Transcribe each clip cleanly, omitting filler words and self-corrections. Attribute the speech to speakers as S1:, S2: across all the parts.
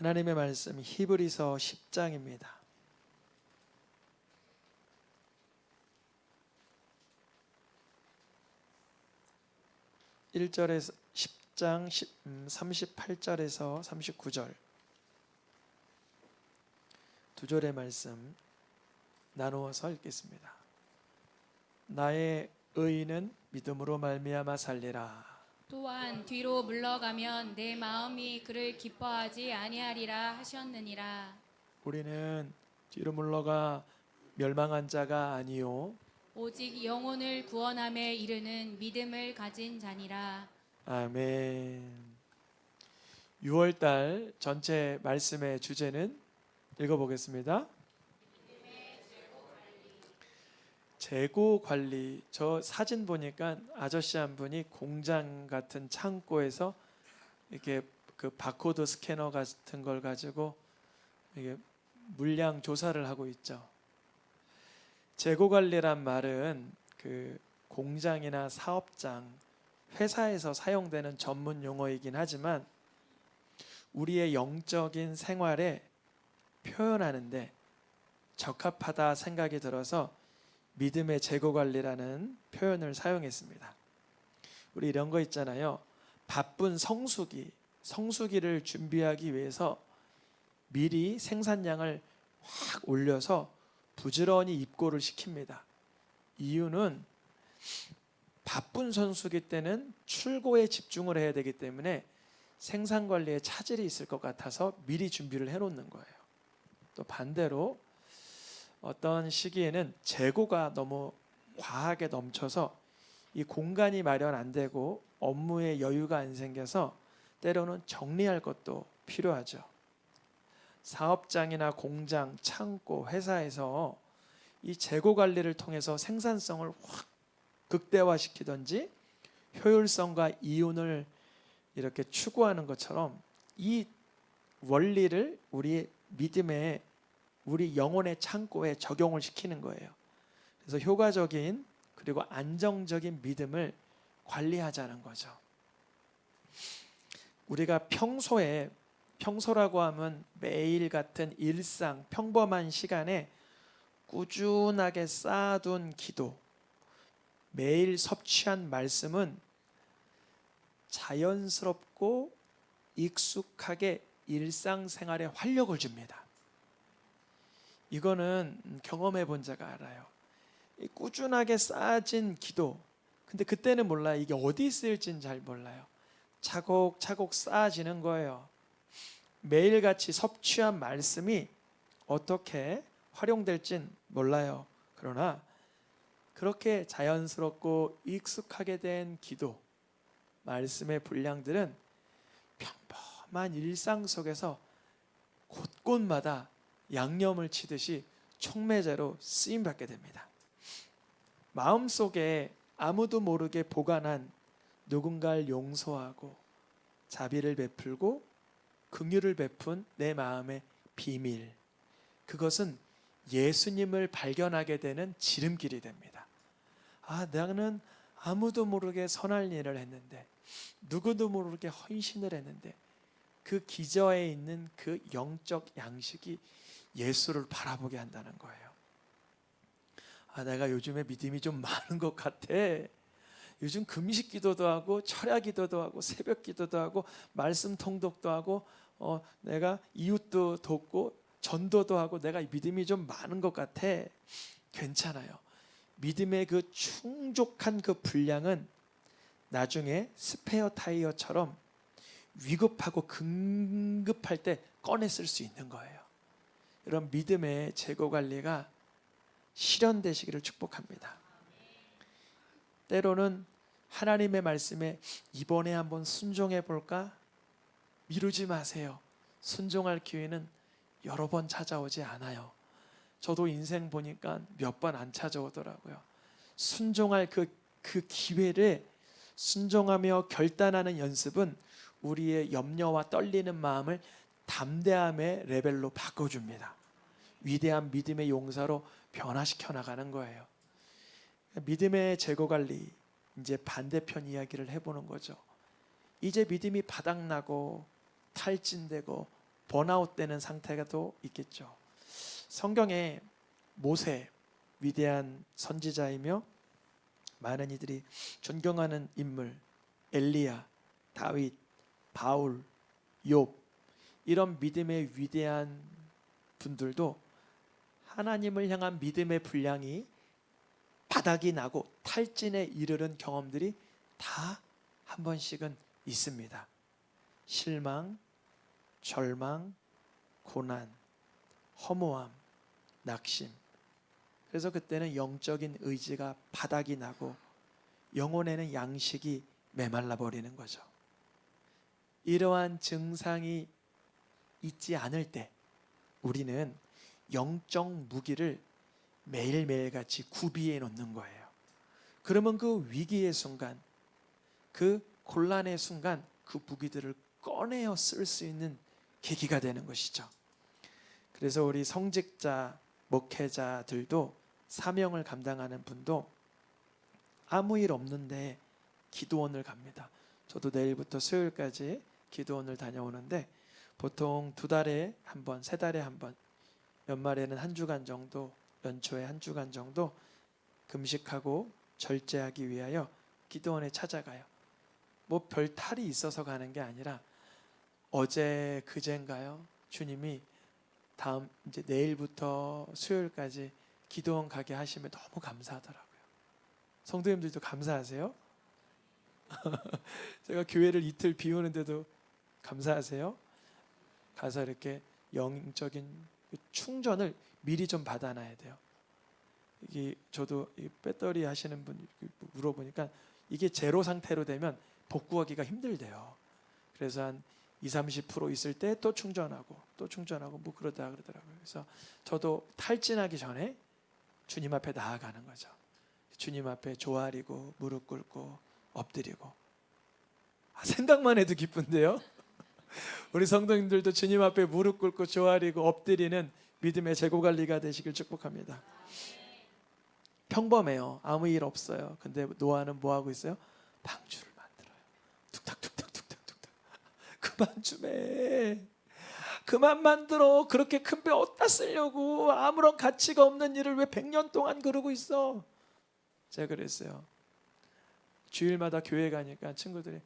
S1: 하나님의 말씀 히브리서 10장입니다. 1절에서 10장 38절에서 39절 두 절의 말씀 나누어서 읽겠습니다. 나의 의인은 믿음으로 말미암아 살리라.
S2: 또한 뒤로 물러가면 내 마음이 그를 기뻐하지 아니하리라 하셨느니라.
S1: 우리는 뒤로 물러가 멸망한 자가 아니요
S2: 오직 영혼을 구원함에 이르는 믿음을 가진 자니라.
S1: 아멘. 6월달 전체 말씀의 주제는 읽어보겠습니다. 재고 관리. 저 사진 보니까 아저씨 한 분이 공장 같은 창고에서 이렇게 그 바코드 스캐너 같은 걸 가지고 이게 물량 조사를 하고 있죠. 재고 관리란 말은 그 공장이나 사업장, 회사에서 사용되는 전문 용어이긴 하지만 우리의 영적인 생활에 표현하는데 적합하다 생각이 들어서 믿음의 재고 관리라는 표현을 사용했습니다. 우리 이런 거 있잖아요. 바쁜 성수기를 준비하기 위해서 미리 생산량을 확 올려서 부지런히 입고를 시킵니다. 이유는 바쁜 성수기 때는 출고에 집중을 해야 되기 때문에 생산 관리에 차질이 있을 것 같아서 미리 준비를 해놓는 거예요. 또 반대로 어떤 시기에는 재고가 너무 과하게 넘쳐서 이 공간이 마련 안 되고 업무에 여유가 안 생겨서 때로는 정리할 것도 필요하죠. 사업장이나 공장, 창고, 회사에서 이 재고 관리를 통해서 생산성을 확 극대화시키든지 효율성과 이윤을 이렇게 추구하는 것처럼 이 원리를 우리 믿음의 우리 영혼의 창고에 적용을 시키는 거예요. 그래서 효과적인 그리고 안정적인 믿음을 관리하자는 거죠. 우리가 평소라고 하면 매일 같은 일상 평범한 시간에 꾸준하게 쌓아둔 기도, 매일 섭취한 말씀은 자연스럽고 익숙하게 일상생활에 활력을 줍니다. 이거는 경험해 본 자가 알아요. 꾸준하게 쌓아진 기도, 근데 그때는 몰라요. 이게 어디 쓰일지는 잘 몰라요. 차곡차곡 쌓아지는 거예요. 매일같이 섭취한 말씀이 어떻게 활용될진 몰라요. 그러나 그렇게 자연스럽고 익숙하게 된 기도, 말씀의 분량들은 평범한 일상 속에서 곳곳마다 양념을 치듯이 촉매제로 쓰임받게 됩니다. 마음속에 아무도 모르게 보관한 누군가를 용서하고 자비를 베풀고 긍휼을 베푼 내 마음의 비밀, 그것은 예수님을 발견하게 되는 지름길이 됩니다. 나는 아무도 모르게 선할 일을 했는데, 누구도 모르게 헌신을 했는데, 그 기저에 있는 그 영적 양식이 예수를 바라보게 한다는 거예요. 내가 요즘에 믿음이 좀 많은 것 같아. 요즘 금식 기도도 하고 철야 기도도 하고 새벽 기도도 하고 말씀 통독도 하고 내가 이웃도 돕고 전도도 하고 내가 믿음이 좀 많은 것 같아. 괜찮아요. 믿음의 그 충족한 그 분량은 나중에 스페어 타이어처럼 위급하고 긴급할 때 꺼내 쓸 수 있는 거예요. 이런 믿음의 재고 관리가 실현되시기를 축복합니다. 때로는 하나님의 말씀에 이번에 한번 순종해 볼까? 미루지 마세요. 순종할 기회는 여러 번 찾아오지 않아요. 저도 인생 보니까 몇 번 안 찾아오더라고요. 순종할 그 기회를 순종하며 결단하는 연습은 우리의 염려와 떨리는 마음을 담대함의 레벨로 바꿔줍니다. 위대한 믿음의 용사로 변화시켜 나가는 거예요. 믿음의 재고 관리, 이제 반대편 이야기를 해보는 거죠. 이제 믿음이 바닥나고 탈진되고 번아웃 되는 상태가 또 있겠죠. 성경에 모세, 위대한 선지자이며 많은 이들이 존경하는 인물, 엘리야, 다윗, 바울, 욥, 이런 믿음의 위대한 분들도 하나님을 향한 믿음의 분량이 바닥이 나고 탈진에 이르는 경험들이 다 한 번씩은 있습니다. 실망, 절망, 고난, 허무함, 낙심. 그래서 그때는 영적인 의지가 바닥이 나고 영혼에는 양식이 메말라 버리는 거죠. 이러한 증상이 있지 않을 때 우리는 영적 무기를 매일매일 같이 구비해 놓는 거예요. 그러면 그 위기의 순간, 그 곤란의 순간 그 무기들을 꺼내어 쓸 수 있는 계기가 되는 것이죠. 그래서 우리 성직자, 목회자들도 사명을 감당하는 분도 아무 일 없는데 기도원을 갑니다. 저도 내일부터 수요일까지 기도원을 다녀오는데 보통 2달에 한 번, 3달에 한 번, 연말에는 1주간 정도, 연초에 1주간 정도 금식하고 절제하기 위하여 기도원에 찾아가요. 뭐 별 탈이 있어서 가는 게 아니라 어제 그젠가요? 주님이 다음 이제 내일부터 수요일까지 기도원 가게 하시면 너무 감사하더라고요. 성도님들도 감사하세요? 제가 교회를 이틀 비우는데도 감사하세요? 가서 이렇게 영적인 충전을 미리 좀 받아놔야 돼요. 이게 저도 배터리 하시는 분 물어보니까 이게 제로 상태로 되면 복구하기가 힘들대요. 그래서 한 20-30% 있을 때 또 충전하고 또 충전하고 뭐 그러더라고요. 그래서 저도 탈진하기 전에 주님 앞에 나아가는 거죠. 주님 앞에 조아리고 무릎 꿇고 엎드리고. 생각만 해도 기쁜데요. 우리 성도님들도 주님 앞에 무릎 꿇고 조아리고 엎드리는 믿음의 재고관리가 되시길 축복합니다. 평범해요. 아무 일 없어요. 근데 노아는 뭐 하고 있어요? 방주를 만들어요. 툭탁툭탁툭탁툭탁. 그만 좀 해. 그만 만들어. 그렇게 큰 배 어디다 쓰려고. 아무런 가치가 없는 일을 왜 100년 동안 그러고 있어. 제가 그랬어요. 주일마다 교회 가니까 친구들이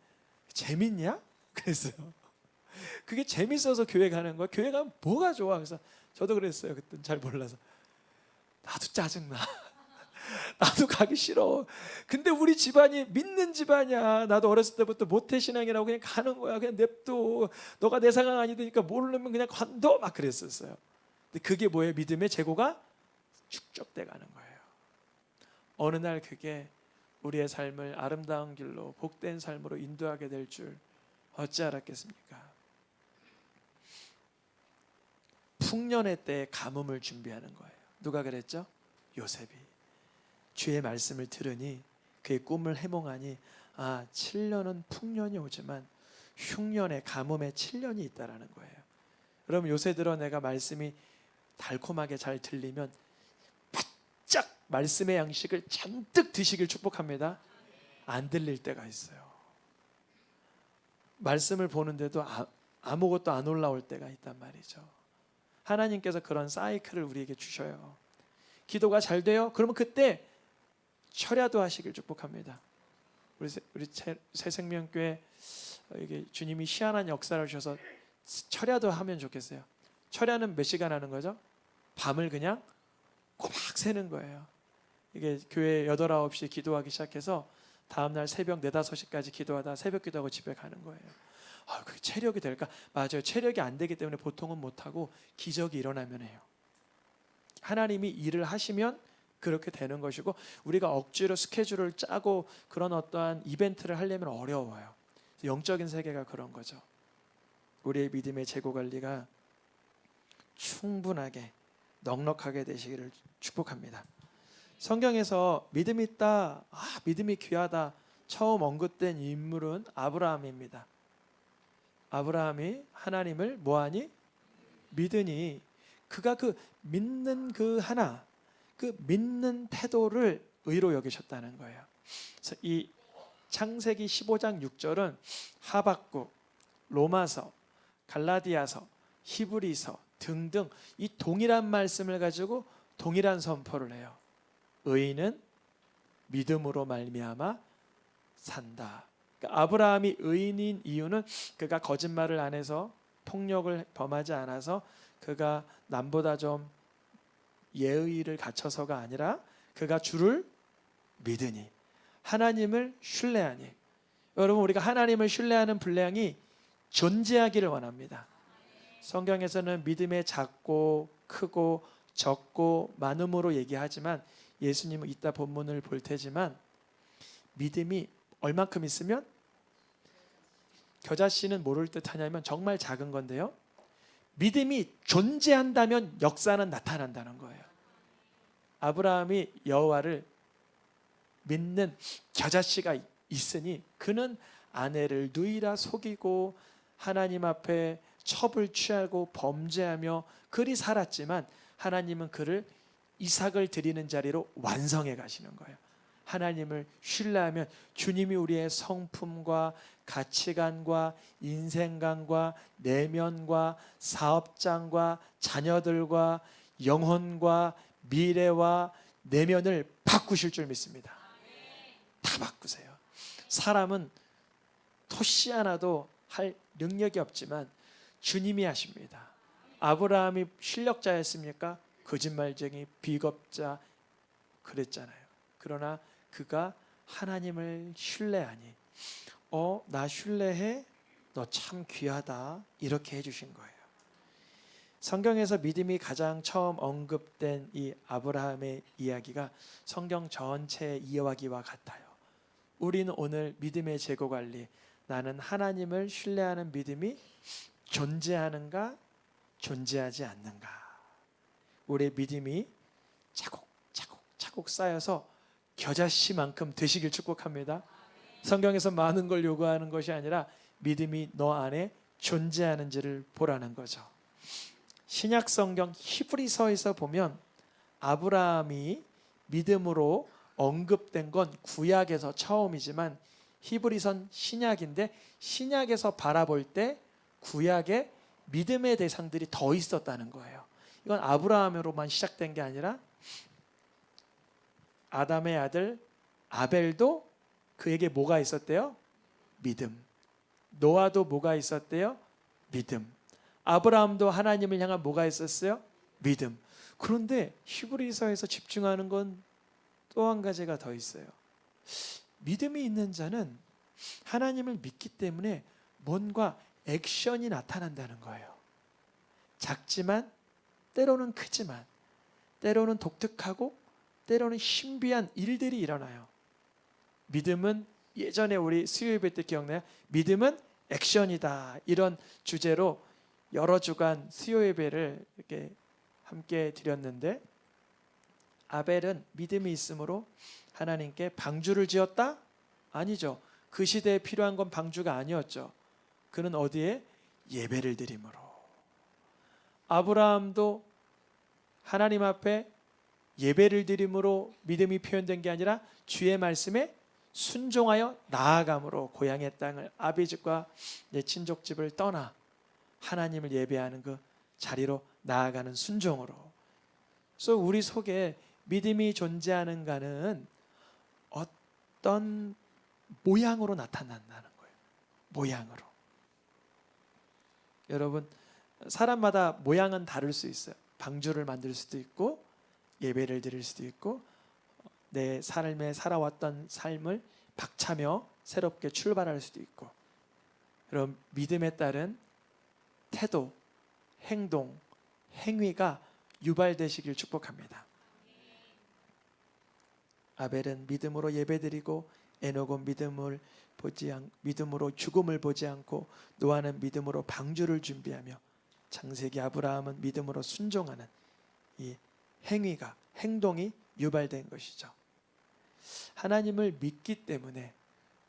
S1: 재밌냐? 그랬어요. 그게 재밌어서 교회 가는 거야. 교회 가면 뭐가 좋아? 그래서 저도 그랬어요. 그때 잘 몰라서. 나도 짜증나. 나도 가기 싫어. 근데 우리 집안이 믿는 집안이야. 나도 어렸을 때부터 모태신앙이라고 그냥 가는 거야. 그냥 냅둬. 너가 내 상황 아니니까 모르면 그냥 관둬. 막 그랬었어요. 근데 그게 뭐예요? 믿음의 재고가 축적돼 가는 거예요. 어느 날 그게 우리의 삶을 아름다운 길로 복된 삶으로 인도하게 될 줄 어찌 알았겠습니까? 풍년의 때에 가뭄을 준비하는 거예요. 누가 그랬죠? 요셉이. 주의 말씀을 들으니 그의 꿈을 해몽하니 7년은 풍년이 오지만 흉년에 가뭄에 7년이 있다라는 거예요. 그럼 요새 들어 내가 말씀이 달콤하게 잘 들리면 바짝 말씀의 양식을 잔뜩 드시길 축복합니다. 안 들릴 때가 있어요. 말씀을 보는데도 아무것도 안 올라올 때가 있단 말이죠. 하나님께서 그런 사이클을 우리에게 주셔요. 기도가 잘 돼요? 그러면 그때 철야도 하시길 축복합니다. 우리 새생명교회 이게 주님이 희한한 역사를 주셔서 철야도 하면 좋겠어요. 철야는 몇 시간 하는 거죠? 밤을 그냥 꼬박 새는 거예요. 이게 교회 8, 9시 기도하기 시작해서 다음날 새벽 4, 5시까지 기도하다 새벽 기도하고 집에 가는 거예요. 그게 체력이 될까? 맞아요. 체력이 안 되기 때문에 보통은 못하고 기적이 일어나면 해요. 하나님이 일을 하시면 그렇게 되는 것이고 우리가 억지로 스케줄을 짜고 그런 어떠한 이벤트를 하려면 어려워요. 영적인 세계가 그런 거죠. 우리의 믿음의 재고관리가 충분하게 넉넉하게 되시기를 축복합니다. 성경에서 믿음이 있다, 믿음이 귀하다 처음 언급된 인물은 아브라함입니다. 아브라함이 하나님을 뭐하니? 믿으니 그가 그 믿는 그 하나, 그 믿는 태도를 의로 여기셨다는 거예요. 그래서 이 창세기 15장 6절은 하박국, 로마서, 갈라디아서, 히브리서 등등 이 동일한 말씀을 가지고 동일한 선포를 해요. 의인은 믿음으로 말미암아 산다. 그러니까 아브라함이 의인인 이유는 그가 거짓말을 안 해서 폭력을 범하지 않아서 그가 남보다 좀 예의를 갖춰서가 아니라 그가 주를 믿으니, 하나님을 신뢰하니. 여러분, 우리가 하나님을 신뢰하는 분량이 존재하기를 원합니다. 성경에서는 믿음의 작고 크고 적고 많음으로 얘기하지만, 예수님은 이따 본문을 볼 테지만 믿음이 얼만큼 있으면, 겨자씨는 뭐를 뜻하냐면 정말 작은 건데요, 믿음이 존재한다면 역사는 나타난다는 거예요. 아브라함이 여호와를 믿는 겨자씨가 있으니 그는 아내를 누이라 속이고 하나님 앞에 첩을 취하고 범죄하며 그리 살았지만, 하나님은 그를 이삭을 드리는 자리로 완성해 가시는 거예요. 하나님을 신뢰하면 주님이 우리의 성품과 가치관과 인생관과 내면과 사업장과 자녀들과 영혼과 미래와 내면을 바꾸실 줄 믿습니다. 다 바꾸세요. 사람은 토씨 하나도 할 능력이 없지만 주님이 하십니다. 아브라함이 실력자였습니까? 거짓말쟁이, 비겁자 그랬잖아요. 그러나 그가 하나님을 신뢰하니, 나 신뢰해? 너 참 귀하다. 이렇게 해주신 거예요. 성경에서 믿음이 가장 처음 언급된 이 아브라함의 이야기가 성경 전체의 이야기와 같아요. 우리는 오늘 믿음의 재고관리, 나는 하나님을 신뢰하는 믿음이 존재하는가 존재하지 않는가. 우리의 믿음이 차곡차곡 쌓여서 겨자씨만큼 되시길 축복합니다. 성경에서 많은 걸 요구하는 것이 아니라 믿음이 너 안에 존재하는지를 보라는 거죠. 신약 성경 히브리서에서 보면 아브라함이 믿음으로 언급된 건 구약에서 처음이지만 히브리서는 신약인데, 신약에서 바라볼 때 구약에 믿음의 대상들이 더 있었다는 거예요. 이건 아브라함으로만 시작된 게 아니라 아담의 아들 아벨도 그에게 뭐가 있었대요? 믿음. 노아도 뭐가 있었대요? 믿음. 아브라함도 하나님을 향한 뭐가 있었어요? 믿음. 그런데 히브리서에서 집중하는 건 또 한 가지가 더 있어요. 믿음이 있는 자는 하나님을 믿기 때문에 뭔가 액션이 나타난다는 거예요. 작지만, 때로는 크지만, 때로는 독특하고 때로는 신비한 일들이 일어나요. 믿음은, 예전에 우리 수요예배 때 기억나요? 믿음은 액션이다. 이런 주제로 여러 주간 수요예배를 이렇게 함께 드렸는데, 아벨은 믿음이 있으므로 하나님께 방주를 지었다? 아니죠. 그 시대에 필요한 건 방주가 아니었죠. 그는 어디에? 예배를 드림으로. 아브라함도 하나님 앞에 예배를 드림으로 믿음이 표현된 게 아니라 주의 말씀에 순종하여 나아감으로 고향의 땅을, 아비 집과 내 친족 집을 떠나 하나님을 예배하는 그 자리로 나아가는 순종으로. 그래서 우리 속에 믿음이 존재하는가는 어떤 모양으로 나타난다는 거예요. 모양으로. 여러분, 사람마다 모양은 다를 수 있어요. 방주를 만들 수도 있고 예배를 드릴 수도 있고 내 삶에 살아왔던 삶을 박차며 새롭게 출발할 수도 있고. 그럼 믿음에 따른 태도, 행동, 행위가 유발되시길 축복합니다. 아벨은 믿음으로 예배드리고, 에녹은 믿음으로 죽음을 보지 않고, 노아는 믿음으로 방주를 준비하며, 창세기 아브라함은 믿음으로 순종하는 이 행위가, 행동이 유발된 것이죠. 하나님을 믿기 때문에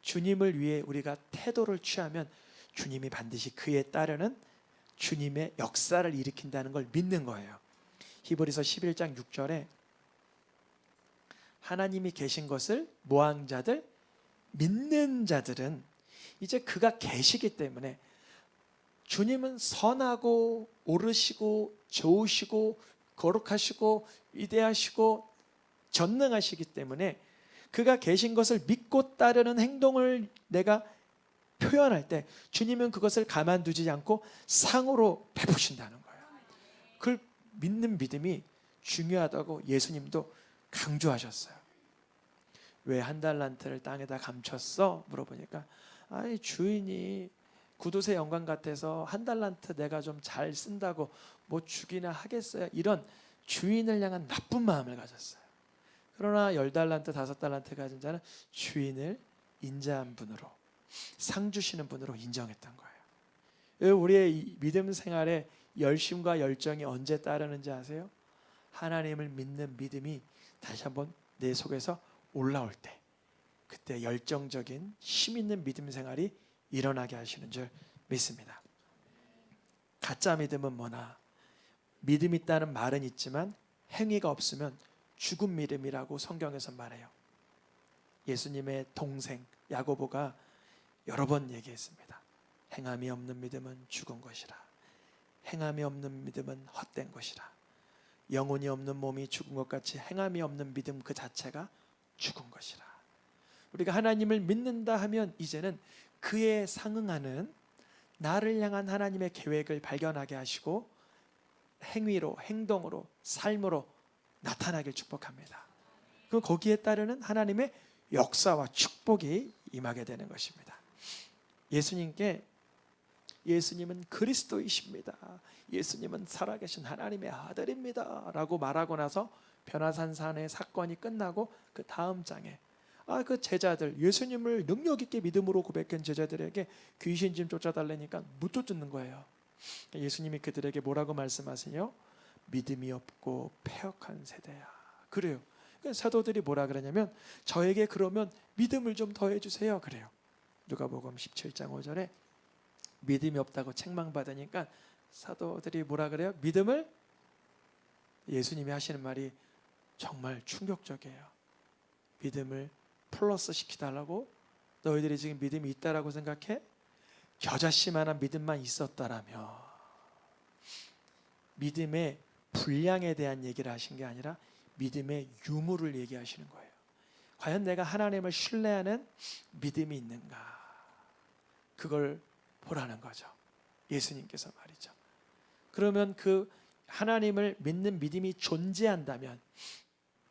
S1: 주님을 위해 우리가 태도를 취하면 주님이 반드시 그에 따르는 주님의 역사를 일으킨다는 걸 믿는 거예요. 히브리서 11장 6절에 하나님이 계신 것을 모한 자들, 믿는 자들은 이제 그가 계시기 때문에 주님은 선하고 오르시고 좋으시고 거룩하시고 위대하시고 전능하시기 때문에 그가 계신 것을 믿고 따르는 행동을 내가 표현할 때 주님은 그것을 가만두지 않고 상으로 베푸신다는 거예요. 그걸 믿는 믿음이 중요하다고 예수님도 강조하셨어요. 왜 한 달란트를 땅에다 감췄어? 물어보니까 아이 주인이 구두쇠 영광 같아서 한 달란트 내가 좀 잘 쓴다고 뭐 주기나 하겠어요. 이런 주인을 향한 나쁜 마음을 가졌어요. 그러나 10달란트 5달란트 가진 자는 주인을 인자한 분으로 상 주시는 분으로 인정했던 거예요. 우리의 이 믿음 생활에 열심과 열정이 언제 따르는지 아세요? 하나님을 믿는 믿음이 다시 한번 내 속에서 올라올 때, 그때 열정적인 힘 있는 믿음 생활이 일어나게 하시는 줄 믿습니다. 가짜 믿음은 뭐나? 믿음 있다는 말은 있지만 행위가 없으면 죽은 믿음이라고 성경에서 말해요. 예수님의 동생 야고보가 여러 번 얘기했습니다. 행함이 없는 믿음은 죽은 것이라. 행함이 없는 믿음은 헛된 것이라. 영혼이 없는 몸이 죽은 것 같이 행함이 없는 믿음 그 자체가 죽은 것이라. 우리가 하나님을 믿는다 하면 이제는 그에 상응하는 나를 향한 하나님의 계획을 발견하게 하시고 행위로, 행동으로, 삶으로 나타나길 축복합니다. 그 거기에 따르는 하나님의 역사와 축복이 임하게 되는 것입니다. 예수님은 그리스도이십니다. 예수님은 살아계신 하나님의 아들입니다. 라고 말하고 나서 변화산산의 사건이 끝나고 그 다음 장에 그 제자들, 예수님을 능력 있게 믿음으로 고백한 제자들에게 귀신 좀 쫓아달라니까 못 쫓는 거예요. 예수님이 그들에게 뭐라고 말씀하세요? 믿음이 없고 패역한 세대야. 그래요. 그러니까 사도들이 뭐라 그러냐면 저에게 그러면 믿음을 좀 더해 주세요. 그래요. 누가복음 17장 5절에 믿음이 없다고 책망받으니까 사도들이 뭐라 그래요? 믿음을, 예수님이 하시는 말이 정말 충격적이에요. 믿음을 플러스 시켜달라고? 너희들이 지금 믿음이 있다라고 생각해? 겨자씨만한 믿음만 있었다라면. 믿음의 분량에 대한 얘기를 하신 게 아니라 믿음의 유무를 얘기하시는 거예요. 과연 내가 하나님을 신뢰하는 믿음이 있는가? 그걸 보라는 거죠. 예수님께서 말이죠. 그러면 그 하나님을 믿는 믿음이 존재한다면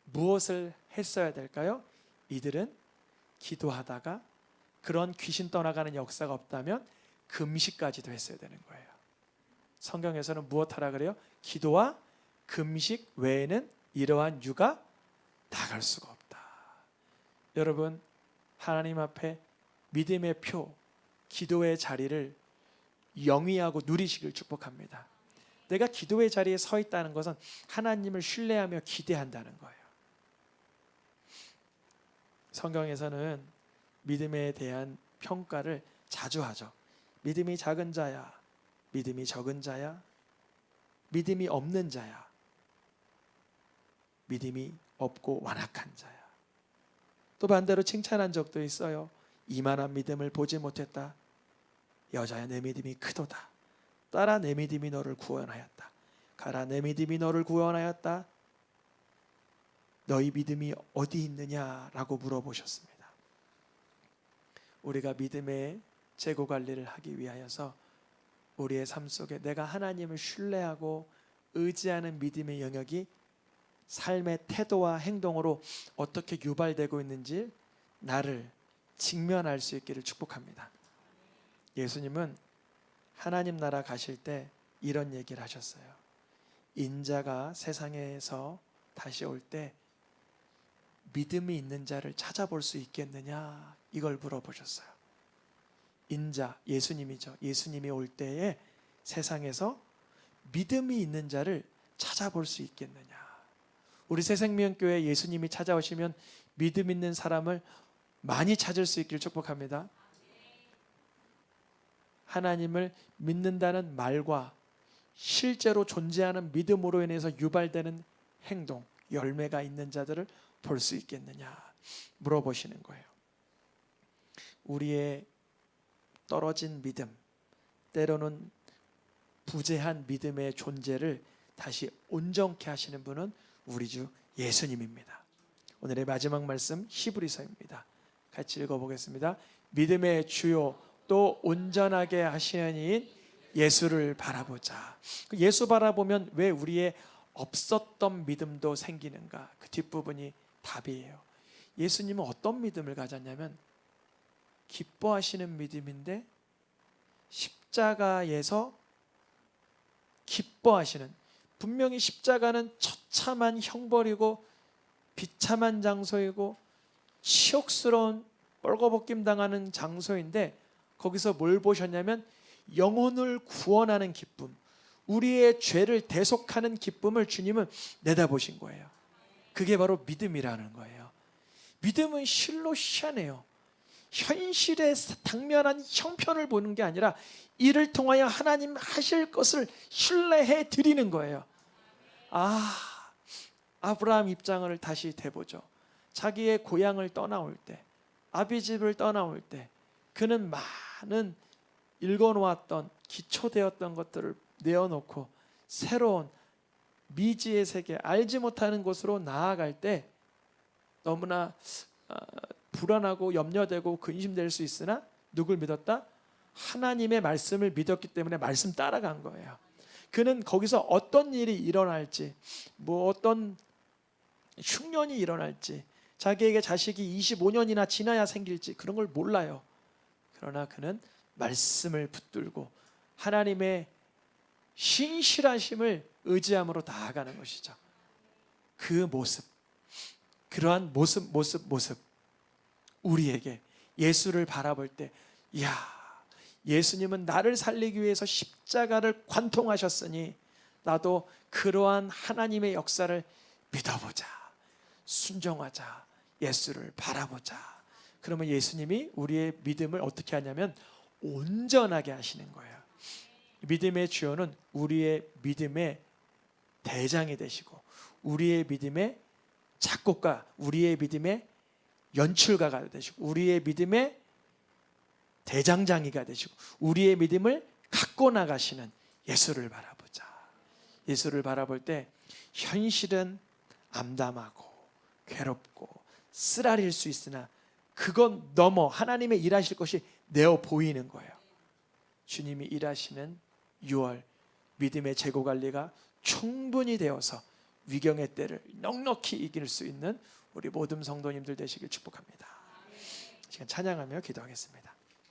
S1: 무엇을 했어야 될까요? 이들은 기도하다가 그런 귀신 떠나가는 역사가 없다면 금식까지도 했어야 되는 거예요. 성경에서는 무엇하라 그래요? 기도와 금식 외에는 이러한 유가 나갈 수가 없다. 여러분, 하나님 앞에 믿음의 표, 기도의 자리를 영위하고 누리시길 축복합니다. 내가 기도의 자리에 서 있다는 것은 하나님을 신뢰하며 기대한다는 거예요. 성경에서는 믿음에 대한 평가를 자주 하죠. 믿음이 작은 자야, 믿음이 적은 자야, 믿음이 없는 자야, 믿음이 없고 완악한 자야. 또 반대로 칭찬한 적도 있어요. 이만한 믿음을 보지 못했다. 여자야, 내 믿음이 크도다. 딸아, 내 믿음이 너를 구원하였다. 가라, 내 믿음이 너를 구원하였다. 너희 믿음이 어디 있느냐라고 물어보셨습니다. 우리가 믿음의 재고 관리를 하기 위하여서 우리의 삶 속에 내가 하나님을 신뢰하고 의지하는 믿음의 영역이 삶의 태도와 행동으로 어떻게 유발되고 있는지 나를 직면할 수 있기를 축복합니다. 예수님은 하나님 나라 가실 때 이런 얘기를 하셨어요. 인자가 세상에서 다시 올 때 믿음이 있는 자를 찾아볼 수 있겠느냐, 이걸 물어보셨어요. 인자, 예수님이죠. 예수님이 올 때에 세상에서 믿음이 있는 자를 찾아볼 수 있겠느냐. 우리 새생명교회 예수님이 찾아오시면 믿음 있는 사람을 많이 찾을 수 있기를 축복합니다. 하나님을 믿는다는 말과 실제로 존재하는 믿음으로 인해서 유발되는 행동, 열매가 있는 자들을 볼 수 있겠느냐 물어보시는 거예요. 우리의 떨어진 믿음, 때로는 부재한 믿음의 존재를 다시 온전케 하시는 분은 우리 주 예수님입니다. 오늘의 마지막 말씀 히브리서입니다. 같이 읽어보겠습니다. 믿음의 주요 또 온전하게 하시는 이인 예수를 바라보자. 예수 바라보면 왜 우리의 없었던 믿음도 생기는가? 그 뒷부분이 답이에요. 예수님은 어떤 믿음을 가졌냐면 기뻐하시는 믿음인데 십자가에서 기뻐하시는, 분명히 십자가는 처참한 형벌이고 비참한 장소이고 치욕스러운 뻘거벗김 당하는 장소인데 거기서 뭘 보셨냐면 영혼을 구원하는 기쁨, 우리의 죄를 대속하는 기쁨을 주님은 내다보신 거예요. 그게 바로 믿음이라는 거예요. 믿음은 실로 희한해요. 현실에 당면한 형편을 보는 게 아니라 이를 통하여 하나님 하실 것을 신뢰해 드리는 거예요. 아브라함 입장을 다시 대보죠. 자기의 고향을 떠나올 때, 아비집을 떠나올 때 그는 많은 읽어놓았던 기초되었던 것들을 내어놓고 새로운 미지의 세계, 알지 못하는 곳으로 나아갈 때 너무나 불안하고 염려되고 근심될 수 있으나 누굴 믿었다? 하나님의 말씀을 믿었기 때문에 말씀 따라간 거예요. 그는 거기서 어떤 일이 일어날지, 어떤 흉년이 일어날지, 자기에게 자식이 25년이나 지나야 생길지 그런 걸 몰라요. 그러나 그는 말씀을 붙들고 하나님의 신실하심을 의지함으로 나아가는 것이죠. 그 모습, 그러한 모습 우리에게 예수를 바라볼 때, 예수님은 나를 살리기 위해서 십자가를 관통하셨으니 나도 그러한 하나님의 역사를 믿어보자, 순종하자, 예수를 바라보자. 그러면 예수님이 우리의 믿음을 어떻게 하냐면 온전하게 하시는 거예요. 믿음의 주요는 우리의 믿음의 대장이 되시고 우리의 믿음의 작곡가, 우리의 믿음의 연출가가 되시고 우리의 믿음의 대장장이가 되시고 우리의 믿음을 갖고 나가시는 예수를 바라보자. 예수를 바라볼 때 현실은 암담하고 괴롭고 쓰라릴 수 있으나 그건 넘어 하나님의 일하실 것이 내어 보이는 거예요. 주님이 일하시는 6월 믿음의 재고관리가 충분히 되어서 위경의 때를 넉넉히 이길 수 있는 우리 모든 성도님들 되시길 축복합니다. 시간 찬양하며 기도하겠습니다.